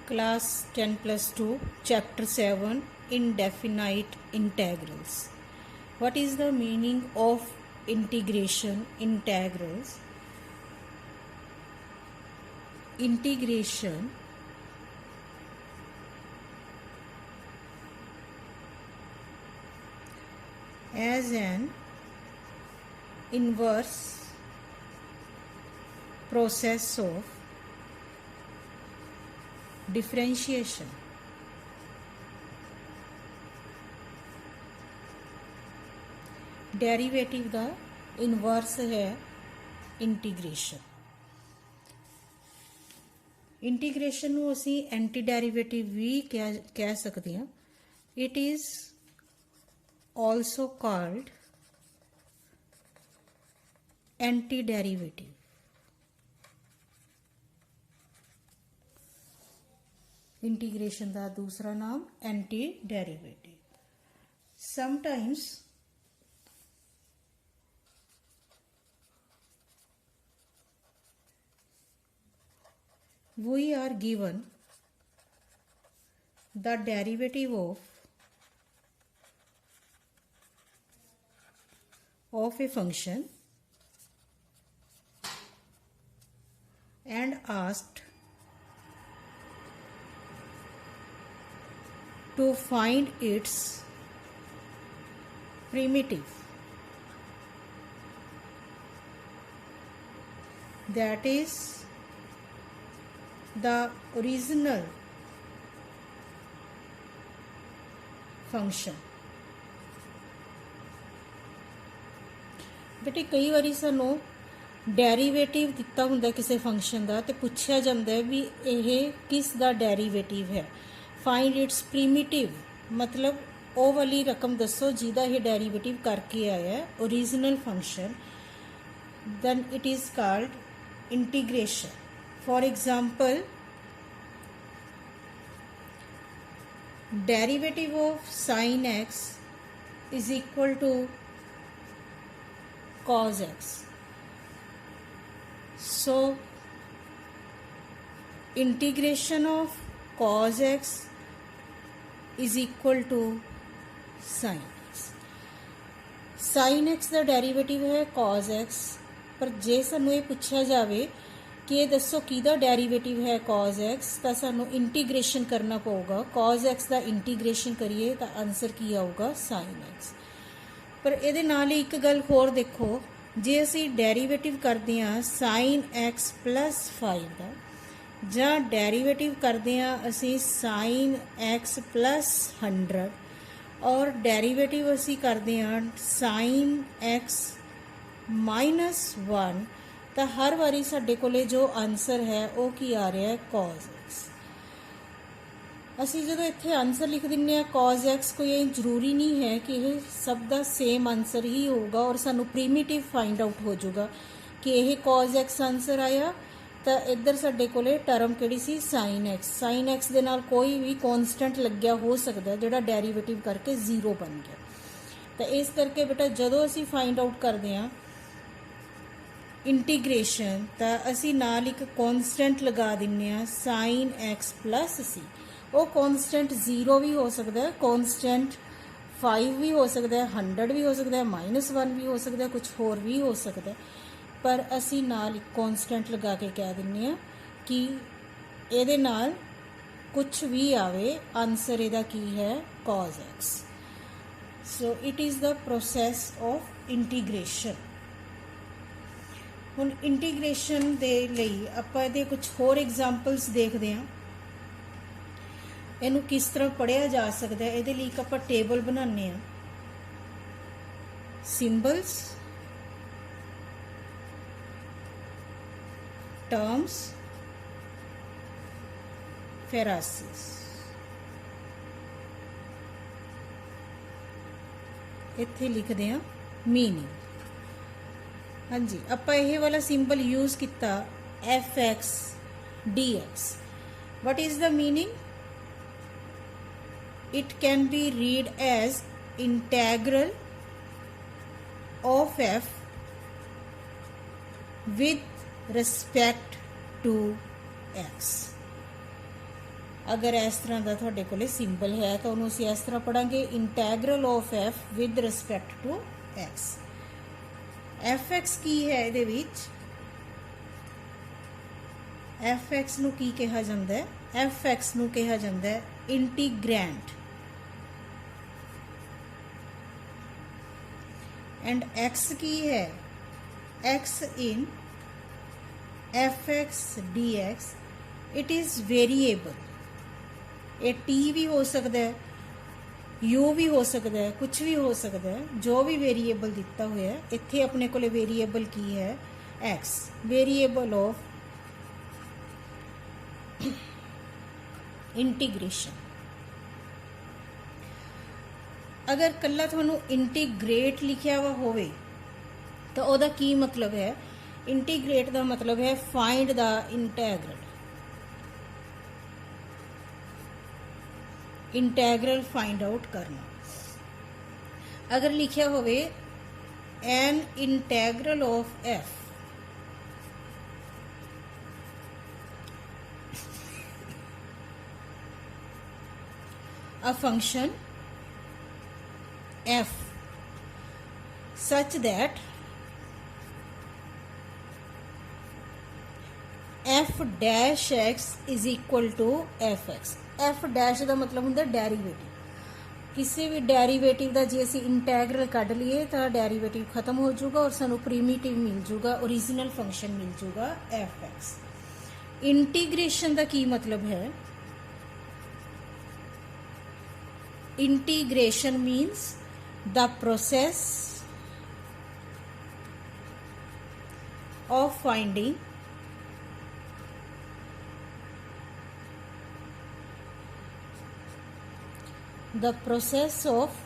Class 10 plus 2, Chapter 7, Indefinite Integrals. What is the meaning of integration integrals? Integration as an inverse process of differentiation. Derivative का inverse है integration. Integration ਨੂੰ ਅਸੀਂ anti derivative भी कह सकते हैं। It is also called anti derivative. Integration का दूसरा नाम anti derivative. Sometimes we are given the derivative of a function and asked to find its primitive, that is the original function। बेटे कई वारी सानू डेरीवेटिव दिता हुंदा किसी फंक्शन का तो पूछा जाता है भी यह किस दा डेरीवेटिव है। फाइंड इट्स प्रीमिटिव मतलब वो वाली रकम दसो जिहदा यह डेरीवेटिव करके आया है original function. Then it is called integration. For example, derivative of sin x is equal to cos x. So, integration of cos x is equal to sin x. sin x का derivative है cos x, पर जे सानू ये पूछा जाए कि ये दसो किहदा डेरीवेटिव है cos x तो सानू इंटीग्रेशन करना पऊगा। cos x का इंटीग्रेशन करिए तो आंसर की आऊगा sin x। पर ये नाल एक गल होर देखो, जे असी डेरीवेटिव करते हैं sin x प्लस 5 का जां डेरीवेटिव करते हैं असी sin x प्लस 100 और डेरीवेटिव असी करते हैं sin x माइनस 1 तो हर वारी साडे कोले जो आंसर है वो की आ रहा है cos x। असी जो इत्थे आंसर लिख दिंने आ cos x, कोई ये जरूरी नहीं है कि यह सब का सेम आंसर ही होगा और सानू प्रीमिटिव फाइंड आउट हो जाएगा कि यह cos x आंसर आया तो इधर साडे कोले टर्म किहड़ी सी sin x। sin x दे नाल कोई भी कॉन्सटेंट लग्या हो सकता है जिहड़ा डेरीवेटिव करके 0 बन गया। तो इस करके बेटा जदों असी फाइंड आउट करते हैं इंटीग्रेशन तो असी नाल एक कॉन्सटेंट लगा दिन्ने आ sin x प्लस सी। वो कॉन्सटेंट 0 भी हो सकता है, कॉन्सटेंट 5 भी हो सकता है, 100 भी हो सकता है, -1 भी हो सकता है, कुछ होर भी हो सकता है। पर असी नाल एक कॉन्सटेंट लगा के कह दिन्ने आ कि ये नाल कुछ भी आवे आंसर इहदा की है cos x। So it is the process of integration. हुण इंटीग्रेशन दे लई आपां इहदे कुछ होर एग्जाम्पल्स देखते हैं इनू किस तरह पढ़िया जा सकता है। इहदे लई एक आपां टेबल बनाने आ सिंबल्स टर्म्स फेरासिस। इत्थे लिखते हैं मीनिंग। हाँ जी, आपां यह वाला सिंबल यूज किया fx dx। What is the meaning? It can be read as integral of f with respect to x। अगर इस तरह का तुहाडे कोले सिंबल है तो उन्होंने असीं इस तरह पढ़ांगे integral of F with respect to X. F X की है इहदे विच एफ एक्स नूं की कहा जांदा है? एफ एक्स नूं कहा जांदा है इंटीग्रैंड एंड एक्स की है x in F X D x it is variable. ये टी भी हो सकता है, यू भी हो सकता है, कुछ भी हो सकता है, जो भी वेरीएबल दिता हुआ है। इत्थे अपने को वेरीएबल की है एक्स, वेरीएबल ऑफ इंटीग्रेशन। अगर कल्ला तुहानू इंटीग्रेट लिखिया हुआ होवे तो ओदा की मतलब है? इंटीग्रेट का मतलब है find the integral. Integral find out करना। अगर लिखिया होवे an integral of F a function f such that f dash x is equal to f x। f dash का मतलब होंगे डेरीवेटिव। किसी भी डेरीवेटिव का जे असी इंटैग्रल कढ़ लीए तो डेरीवेटिव खत्म हो जाऊगा और सानू प्रीमिटिव मिल जाऊगा, ओरिजिनल फंक्शन मिल जाऊगा एफ एक्स। इंटीग्रेशन का की मतलब है? Integration means the process of finding the process of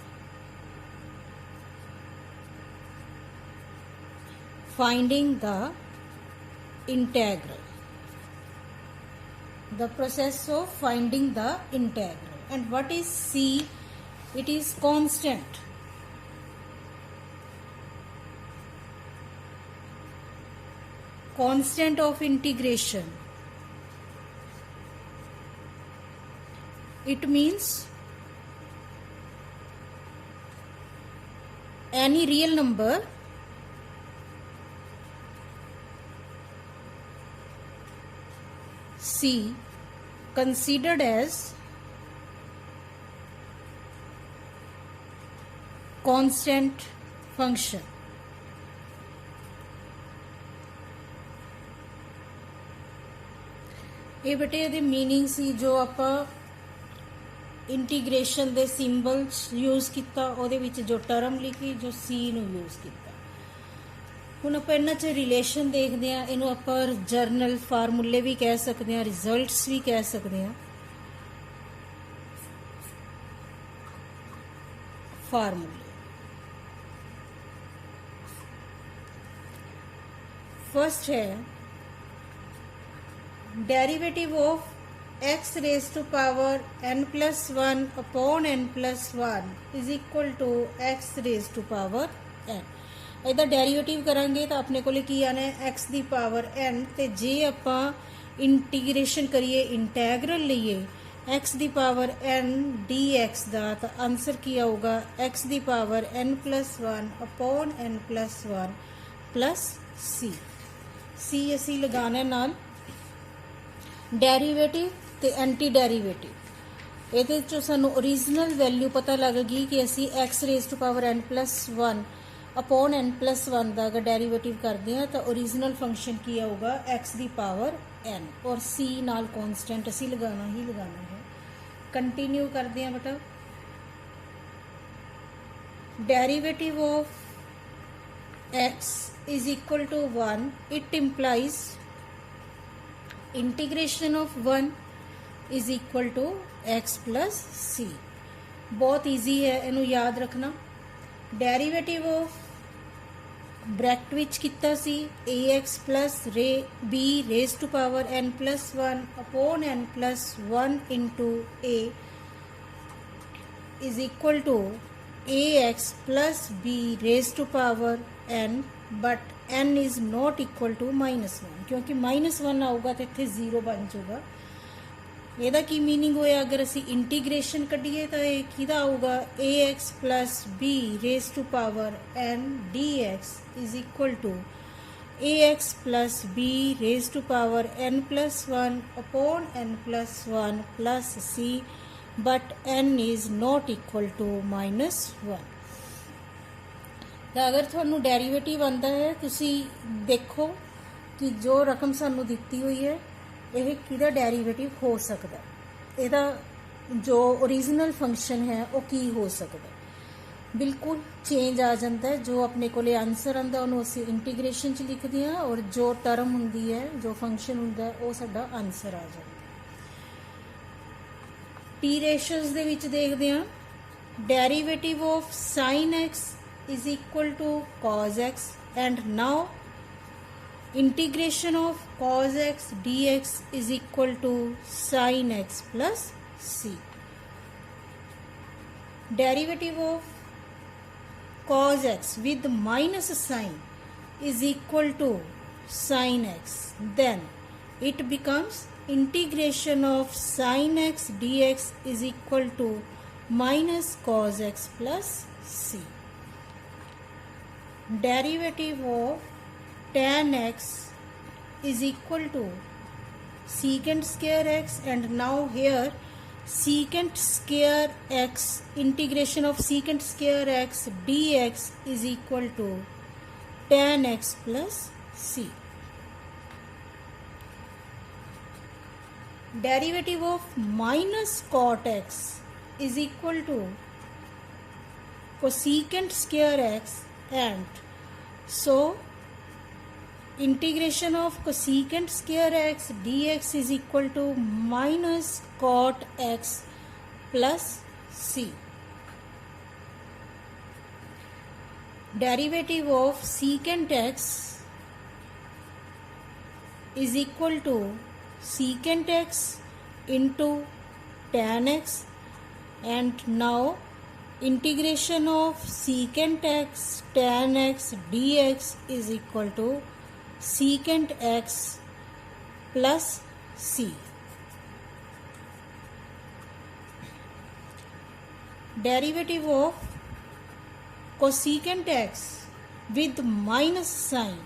finding the integral, the process of finding the integral। And what is C? It is constant। Constant of integration। It means any real number C considered as constant function। ये बेटे ये meaning सी जो आप integration दे symbols use किया ਉਹਦੇ ਵਿੱਚ जो term लिखी जो सी ਨੂੰ यूज़ किया। ਹੁਣ ਆਪਾਂ ਇਹਨਾਂ 'ਚ रिलेशन देखते हैं, ਇਹਨੂੰ ਆਪਾਂ जर्नल फार्मूले भी कह सकते हैं, रिजल्ट्स भी कह सकते हैं। फार्मूले फर्स्ट है derivative of x raise to power n plus one upon n plus one is equal to x raise to power n। ਇਹਦਾ ਡੈਰੀਵੇਟਿਵ ਕਰਾਂਗੇ ਤਾਂ ਆਪਣੇ ਕੋਲੇ ਕੀ ਆਣਾ ਹੈ x ਦੀ ਪਾਵਰ n, ਤੇ ਜੇ ਆਪਾਂ ਇੰਟੀਗ੍ਰੇਸ਼ਨ ਕਰੀਏ ਇੰਟੈਗਰਲ ਲਈਏ x ਦੀ ਪਾਵਰ n dx ਦਾ ਤਾਂ ਆਨਸਰ ਕੀ ਆਊਗਾ x ਦੀ power n plus one upon n plus one plus c। सी असी लगाना नाल डेरीवेटिव ते एंटी डेरीवेटिव। ये चो सानू ओरिजिनल वैल्यू पता लग गई कि असी x raise to power n plus one upon n plus one का अगर डेरीवेटिव करते हैं तो ओरिजिनल फंक्शन की आऊगा एक्स की पावर n, और सी नाल कॉन्स्टेंट असी लगाना ही लगाना है। कंटिन्यू करते हैं बेटा। Derivative of x is equal to 1, it implies integration of 1 is equal to x plus c। बहुत ईजी है, इनू याद रखना। डेरीवेटिव ऑफ ब्रैकेट विच किता सी ax plus b raise to power n plus one upon n plus one into a is equal to ax plus b raise to power n, but n is not equal to -1, क्योंकि -1 आऊगा तो इतने 0 बन जाऊगा। ਇਹਦਾ ਕੀ meaning होया अगर असी integration कढ़िए तो ये किहदा आऊगा ax plus b raise to power n dx is equal to ax plus b raise to power n plus 1 upon n plus 1 plus c but n is not equal to -1। तो अगर थानू derivative आंदा है तुसी देखो कि जो रकम सानू दिती हुई है यह किहदा डेरीवेटिव हो सकता है, ਇਹਦਾ जो ओरिजिनल फंक्शन है वो की हो सकता है। बिल्कुल चेंज आ जाता है, जो अपने को आंसर आंदा उन्होंने असी इंटीग्रेशन च लिखते हैं और जो टर्म होंगी है जो फंक्शन होंगे वो साडा आंसर आ जाता है। टी रेशियोज दे विच देखते हैं derivative of sine x is equal to cos x and now integration of cos x dx is equal to sin x plus c. Derivative of cos x with minus sign is equal to sin x. Then it becomes integration of sin x dx is equal to minus cos x plus c. Derivative of tan x is equal to secant square x and now here secant square x integration of secant square x dx is equal to tan x plus c. Derivative of minus cot x is equal to cosecant square x and so integration of cosecant square x dx is equal to minus cot x plus c. Derivative of secant x is equal to secant x into tan x and now integration of secant x tan x dx is equal to secant x plus c. Derivative of cosecant x with minus sign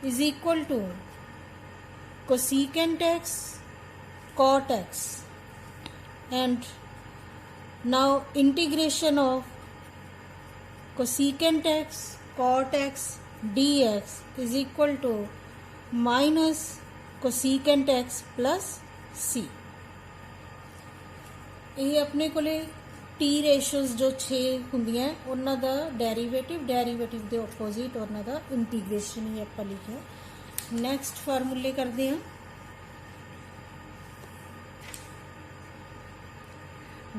is equal to cosecant x cot x and now integration of cosecant x cot x dx is equal to minus cosecant x plus c. ये अपने को T ratios जो 6 होंदियां उन्हां दा derivative दे opposite और उन्हां दा इंटीग्रेशन ही आपां लिखिया। नैक्सट फार्मूले करते हैं।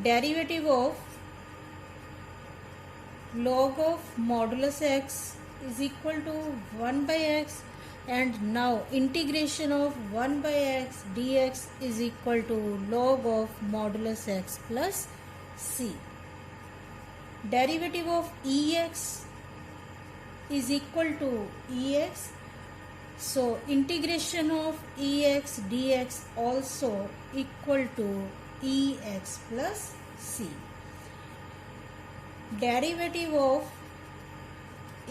Derivative of log of modulus x is equal to 1 by x and now integration of 1 by x dx is equal to log of modulus x plus c. Derivative of ex is equal to ex, so integration of ex dx also equal to ex plus c. Derivative of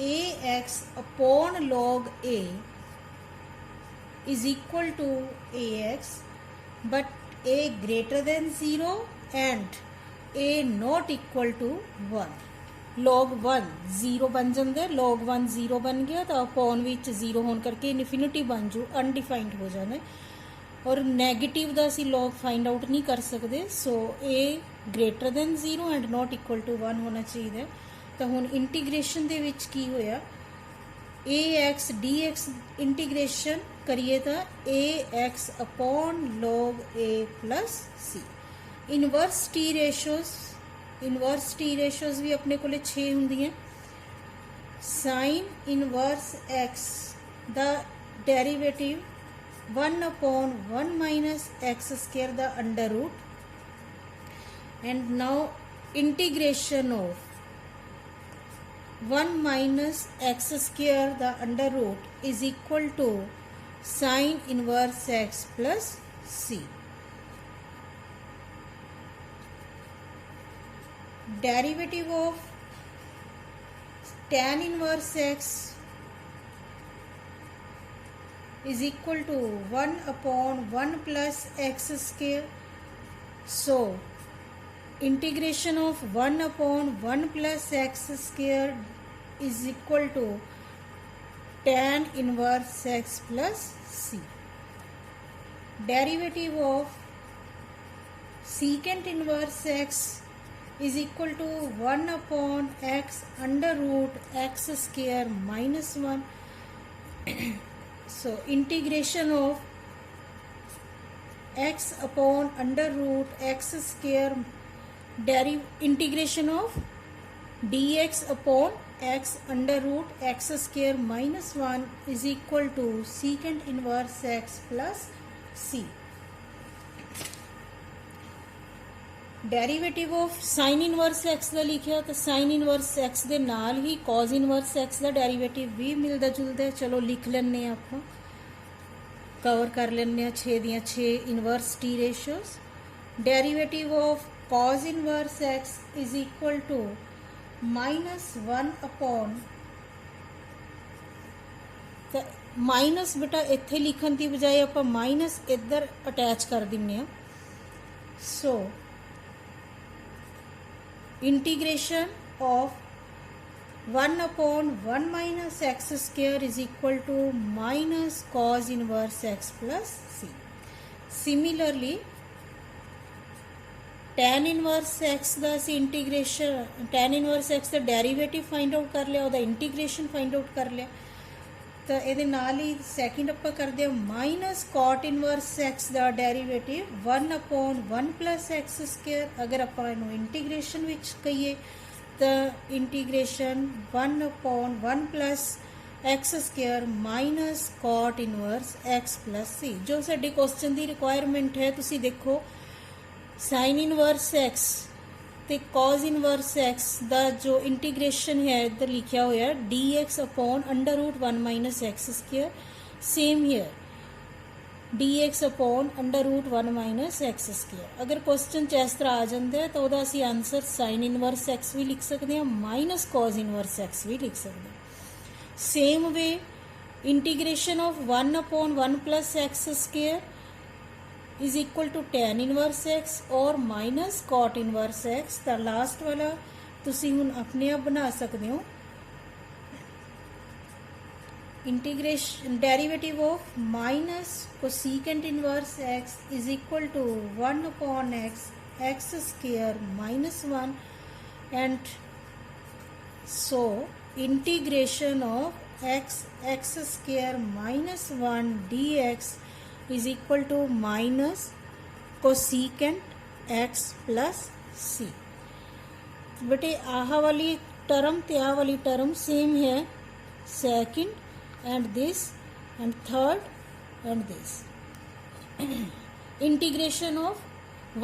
ax upon log a is equal to ax but a greater than 0 and a not equal to 1. log 1 0 बन जाता है, log 1 0 बन गया तो upon which 0 होने करके infinity बन जू अनडिफाइंड हो जाना है और नैगेटिव का असी लॉग फाइंड आउट नहीं कर सकते। So A greater than 0 and not equal to 1 होना चाहिए। तो हुण इंटीग्रेशन दे विच की होया ए एक्स डी एक्स इंटीग्रेशन करिए तो ए एक्स अपॉन लॉग ए प्लस सी। इनवर्स टी रेशियोज भी अपने को 6 होंदियां। Sign inverse x the derivative 1 upon 1 minus x square the under root and now integration of 1 minus x square the under root is equal to sin inverse x plus c. Derivative of tan inverse x is equal to 1 upon 1 plus x square. So integration of 1 upon 1 plus x square is equal to tan inverse x plus c. Derivative of secant inverse x is equal to 1 upon x under root x square minus 1. So integration of x upon under root x square integration of dx upon x under root x square minus 1 is equal to secant inverse x plus c. Derivative of sign inverse X का लिखिया तो sign inverse x के नाल ही cause inverse X का derivative भी मिलता जुलता है। चलो लिख लें, आप कवर कर लें 6 दियाँ 6 inverse T ratios. Derivative of cos inverse x is equal to -1 upon, minus बेटा इत्थे लिखण की बजाय आप माइनस इधर अटैच कर दें। सो integration of 1 upon 1 minus x square is equal to minus cos inverse x plus c. Similarly tan inverse x का सी इंटीग्रेशन, tan inverse x का डेरीवेटिव फाइंड आउट कर लिया, ਉਹਦਾ इंटीग्रेशन फाइंड आउट कर लिया, तो ये नाल ही सैकेंड आप करते हैं माइनस कॉट इनवर्स एक्स का derivative 1 upon 1 plus X square. अगर आप इंटीग्रेशन विच कहिए तो integration 1 upon 1 plus X square minus cot inverse X plus C. जो साडी क्वेश्चन की रिक्वायरमेंट है, तुसी देखो साइन इनवर्स एक्स तो कॉज इनवर्स एक्स का जो इंटीग्रेशन है इधर लिखा हुआ है D X upon under root 1 minus x square. Same here D X upon under root 1 minus x square. अगर क्वेश्चन च इस तरह आ जाता है तो असी आंसर साइन इनवर्स एक्स भी लिख सकते हैं, माइनस कॉज इनवर्स एक्स भी लिख सकते हैं। Same way integration of 1 upon 1 plus x square is equal to tan inverse x और माइनस कॉट इनवर्स एक्स। तो लास्ट वाला तुसी हुण अपने आप बना सकते हो। Integration derivative of minus cosecant inverse x is equal to 1 upon x x square minus 1 and so integration of x x square minus 1 d x is equal to minus cosecant x plus c। बेटे आह वाली term ते आह वाली term same है, second and this and third and this. Integration of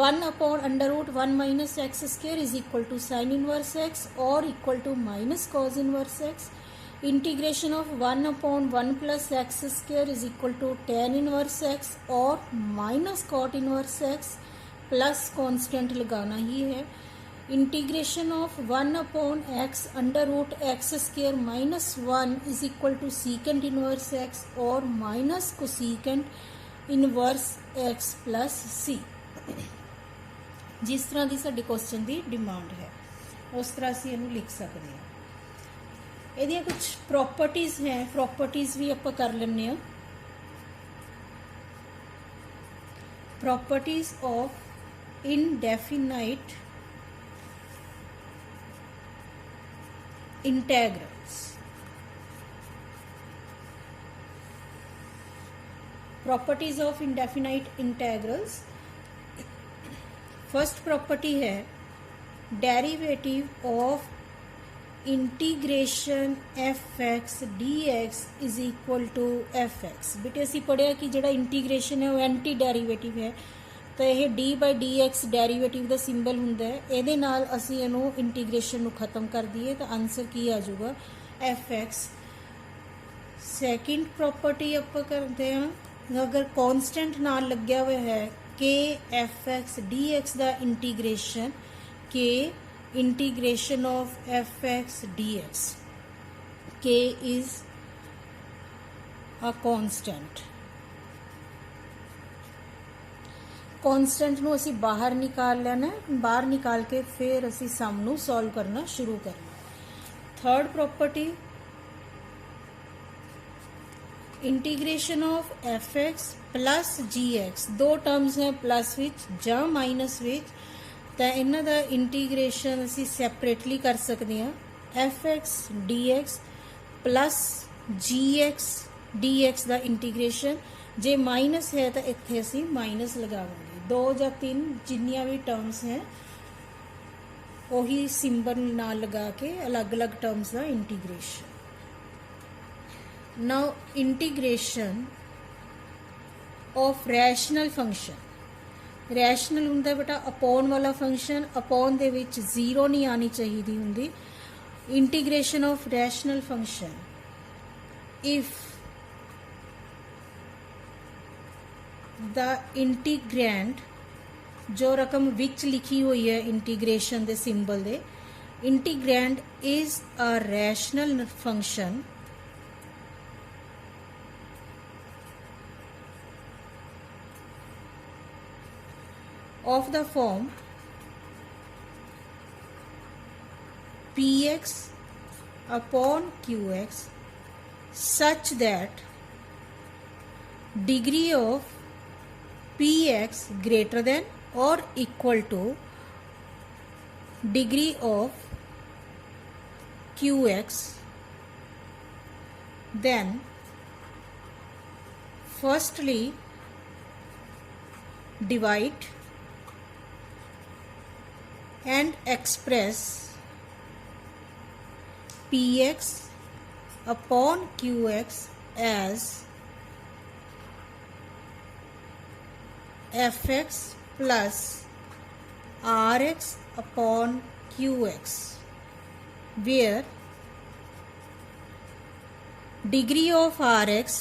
1 upon under root 1 minus X square is equal to sine inverse x और equal to minus cos inverse X. Integration of 1 upon 1 plus X square is equal to tan inverse x और minus cot inverse X plus constant लगाना ही है। Integration of 1 upon X under root X square minus 1 is equal to secant inverse x और minus cosecant inverse X plus C. जिस तरह की साडी question की demand है उस तरह असीं इहनूं लिख सकते हैं। ਇਹਦੀਆਂ कुछ प्रॉपर्टीज़ हैं, प्रॉपर्टीज़ भी आप कर लें। Properties of indefinite integrals. Properties of indefinite integrals. First property है derivative of integration F X D X is equal to F X. बेटे असी पढ़िया कि जोड़ा इंटीग्रेशन है वो एंटी डेरीवेटिव है, तो यह D by D x derivative का सिंबल होंदा है। ये नाल असी इहनूं इंटीग्रेशन नूं खत्म कर दिए तो आंसर की आ जाऊगा एफ एक्स। सैकेंड प्रॉपर्टी आप करते हैं, अगर कॉन्स्टेंट नाल लग्या हुआ है के एफ एक्स डी एक्स का इंटीग्रेशन के integration of fx dx. K is a constant. Constant ਨੂੰ ਅਸੀਂ ਬਾਹਰ ਨਿਕਾਲ ਲੈਣਾ, ਬਾਹਰ ਨਿਕਾਲ ਕੇ ਫਿਰ ਅਸੀਂ ਸਮ ਨੂੰ ਸੋਲਵ ਕਰਨਾ ਸ਼ੁਰੂ ਕਰਨਾ। Third property, integration of f x plus ji x, दो टर्म्स हैं प्लस विच ਜਾਂ माइनस विच, तो इन्हां दा इंटीग्रेशन असी सैपरेटली कर सकते हैं। F X D X plus जी एक्स डी एक्स का इंटीग्रेशन, जे माइनस है तो इत्थे असी माइनस लगावांगे। दो या तीन जिन्नियां भी टर्म्स हैं वही सिंबल नाल लगा के अलग अलग टर्म्स का integration. Now integration of rational function, rational हुंदा बेटा अपॉन वाला फंक्शन, अपॉन दे विच जीरो नहीं आनी चाहिए हुंदी। Integration of rational function, if the integrand, जो रकम विच लिखी हुई है integration they symbol they, integrand is a rational function of the form px upon qx such that degree of px greater than or equal to degree of qx, then firstly divide and express px upon qx as fx plus rx upon qx, where degree of rx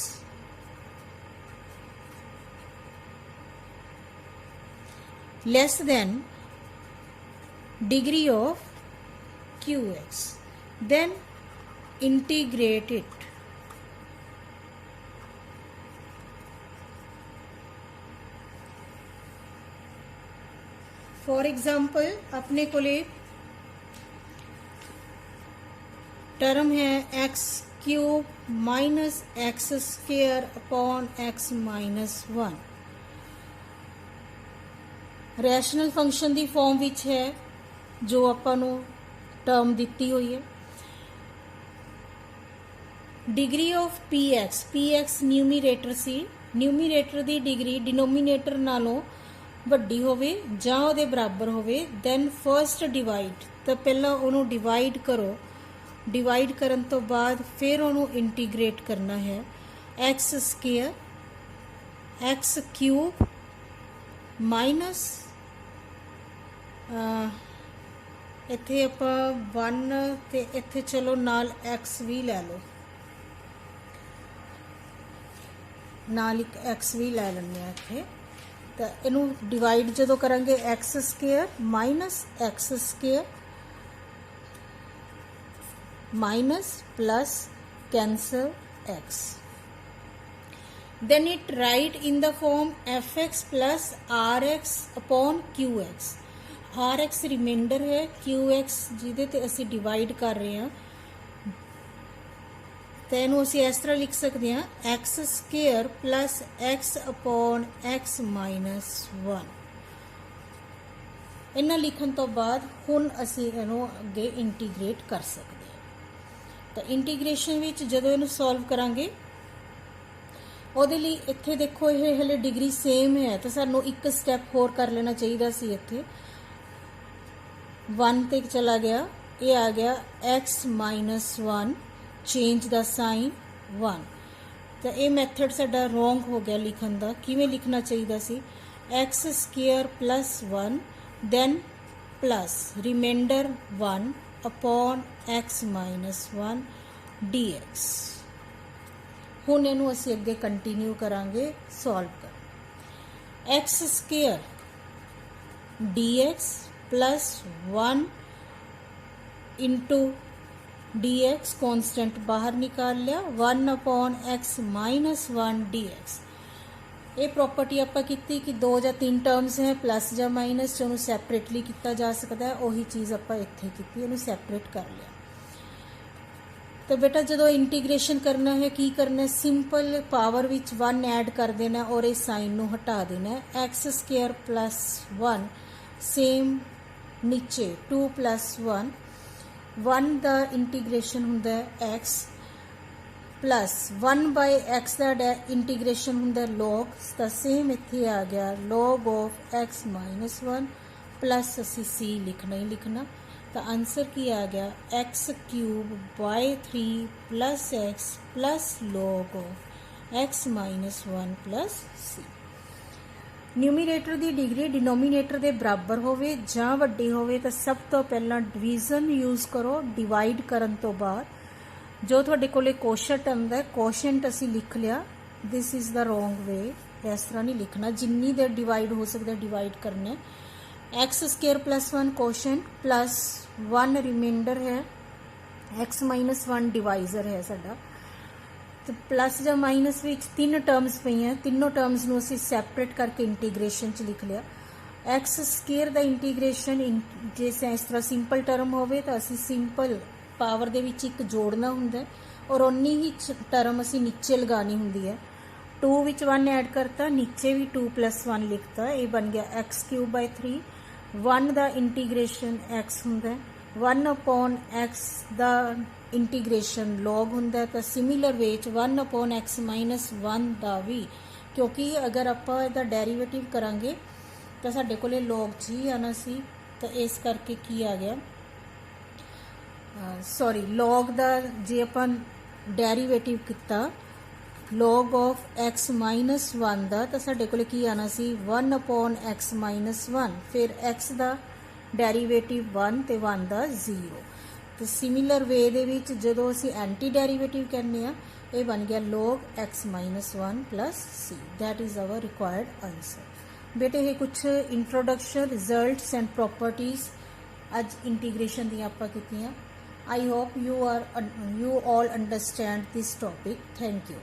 less than degree of qx, then integrate it। For example अपने कोले term है x cube minus x square upon X minus one, rational function की form which है जो आपां नूं term दिती हुई है। Degree of P x न्यूमीरेटर C, numerator की डिग्री डिनोमीनेटर नालों वड्डी होवे जां उहदे बराबर होवे, दैन फर्स्ट डिवाइड, तो पहला उहनूं डिवाइड करो, डिवाइड करन तो बाद फिर उहनूं इंटीग्रेट करना है। X square x cube minus इत्थे आपां वन ते इत्थे चलो नाल एक्स भी लै लो, नाल एक एक्स भी लै लैंदे आ इत्थे। तो इनू डिवाइड जदों करांगे x square minus x square minus plus cancel x, then it write in the form fx plus rx upon qx। rx remainder है, qx जिहदे ते असी डिवाइड कर रहे हैं, तो इहनूं असी इस तरह लिख सकते हैं x square plus x upon X minus one. इन्हां लिखण तो बाद हुण असी इहनूं अगे इंटीग्रेट कर सकते हैं। तो इंटीग्रेशन विच जदों इहनूं सॉल्व करांगे ਉਹਦੇ ਲਈ ਇੱਥੇ देखो ये हले डिग्री सेम है, तो सानू एक स्टैप होर कर लेना चाहिए सी। इत्थे वन ते चला गया, ये आ गया x minus one, change the sine one. तो ये मैथड साडा रोंग हो गया लिखन का। किवें लिखना चाहिए सी X square plus one then plus remainder one upon X minus one D X. हुण इहनूं असीं अगे कंटिन्यू करांगे सॉल्व कर। X square D X plus one into D X constant बाहर निकाल लिया 1/x माइनस 1 dx। ये प्रॉपर्टी आपां कीती कि 2 या 3 टर्म्स है प्लस या माइनस जो सैपरेटली किया जा सकता है, उही चीज़ आपां इत्थे कीती, इहनूं सैपरेट कर लिया। तो बेटा जो इंटीग्रेशन करना है की करना है, सिंपल पावर विच 1 ऐड कर देना और इस साइन नूं हटा देना है। एक्स स्केयर प्लस 1 सेम नीचे 2 प्लस 1 1 का इंटीग्रेशन हुंदा है एक्स प्लस 1 बाय एक्स का इंटीग्रेशन हुंदा है लॉग, तो सेम इत्थे आ गया log of X minus 1 plus असी सी लिखना ही लिखना, तो आंसर की आ गया X cube by 3 plus X plus log of X minus 1 plus C. Numerator की डिग्री डिनोमीनेटर के बराबर होवे जां वड्डी होवे तो सब तो पहला डिवीजन यूज करो। डिवाइड करन तो बाद जो तुहाडे कोले कोशेंट आंदा है, कोशेंट असी लिख लिया, दिस इज़ द रोंग वे, इस तरह नहीं लिखना, जिन्नी देर डिवाइड हो सकता है डिवाइड करने। X square plus 1 quotient plus 1 remainder है, एक्स माइनस 1 डिवाइजर है साडा, तो प्लस या माइनस विच 3 टर्म्स पई हैं, तीनों टर्म्स नूं असीं सैपरेट करके इंटीग्रेशन च लिख लिया। एक्स स्केयर दा इंटीग्रेशन जे इस तरह सिंपल टर्म होवे तो असीं सिंपल पावर दे विच एक जोड़ना हुंदा है और उन्नी ही टर्म असीं नीचे लगानी हुंदी है। 2 विच 1 ऐड करता, नीचे भी 2 प्लस 1 लिखता, ये बन गया एक्स क्यूब बाय 3। 1 का इंटीग्रेशन एक्स हुंदा है, 1/x का इंटीग्रेशन लॉग हुंदा है, तो सिमिलर वे 1/x माइनस 1 का भी, क्योंकि अगर आपां इहदा डेरीवेटिव करांगे तो साडे कोले लॉग जी आना सी, तो इस करके की आ गया सॉरी लॉग का जे आपां डेरीवेटिव किता लॉग ऑफ एक्स माइनस 1 का, तो साडे कोले की आना सी 1/x माइनस 1, फिर एक्स का डेरीवेटिव 1 ते 1 का 0। तो सिमिलर वे दे विच जदों असीं एंटी डेरीवेटिव करने आ, ये बन गया log x minus 1 plus C, that is our required answer. बेटे ये कुछ इंट्रोडक्शन रिजल्ट्स एंड प्रॉपर्टीज अज इंटीग्रेशन दी आपां कीतियां। I hope you all understand this topic. Thank you.